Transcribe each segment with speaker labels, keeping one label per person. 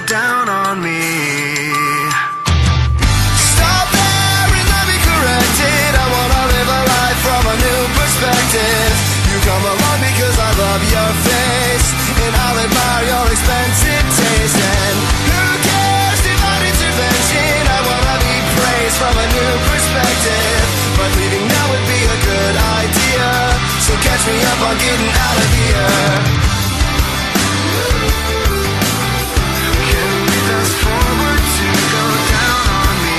Speaker 1: down on me.
Speaker 2: Stop there and let me correct it. I wanna live a life from a new perspective. You come along because I love your face, and I'll admire your expensive taste. And who cares, divine intervention? I wanna be praised from a new perspective, but leaving now would be a good idea. So catch me up on getting out of here.
Speaker 1: Can we fast forward to go down on me?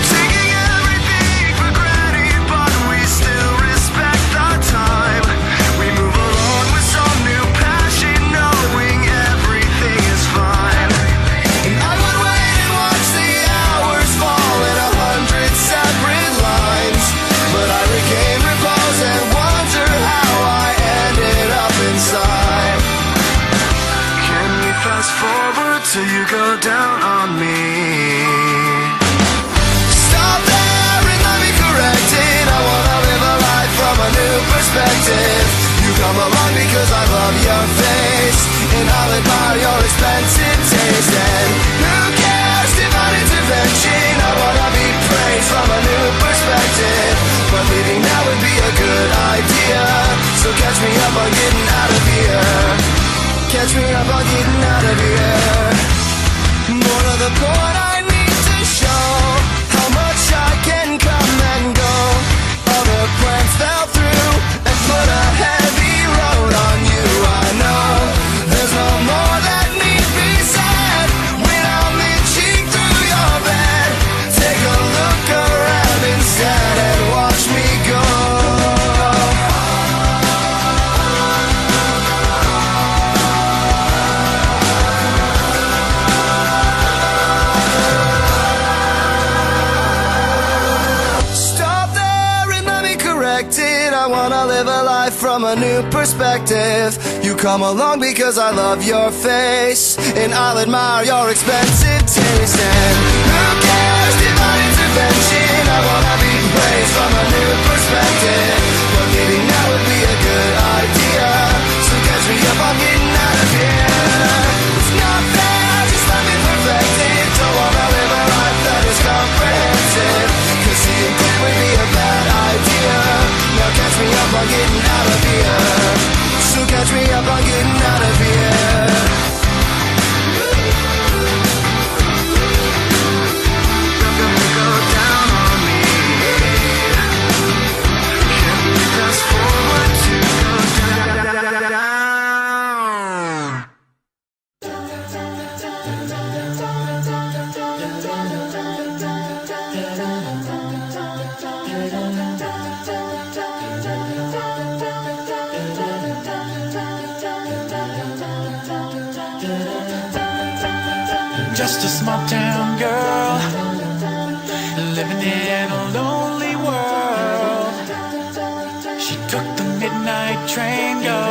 Speaker 1: Taking everything for granted, but we still respect the time. We move along with some new passion, knowing everything is fine.
Speaker 2: And I would wait and watch the hours fall in 100 separate lines, but I regain repose and wonder how I ended up inside.
Speaker 1: Can we fast forward till you go down on me?
Speaker 2: Stop there and let me correct it. I wanna live a life from a new perspective. You come along because I love your face, and I'll admire your expensive taste. And who cares, divine intervention? I wanna be praised from a new perspective, but leaving now would be a good idea. So catch me up on getting out of here. Catch me up on getting out of here. More to the point, I need to show how much I can come and go. Other plans fell through and put a heavy load on you. I know there's no more that need be said when I'm itching through your bed. Take a look around instead and watch me go. Stop there and let me correct it. I wanna live a life from a new perspective. You come along because I love your face, and I'll admire your expensive taste. And who cares, divine intervention? I wanna be praised from a new perspective, but leaving now would be a good idea. So catch me up on getting out of here. It's not fair, just let me perfect it. Don't wanna live a life that is comprehensive, 'cause seeing clear would be a bad idea. Now catch me up on getting out of here. So catch me up on getting out of here.
Speaker 1: Can we go down on me? Can we fast forward to go down?
Speaker 3: Just a small town girl living in a lonely world. She took the midnight train going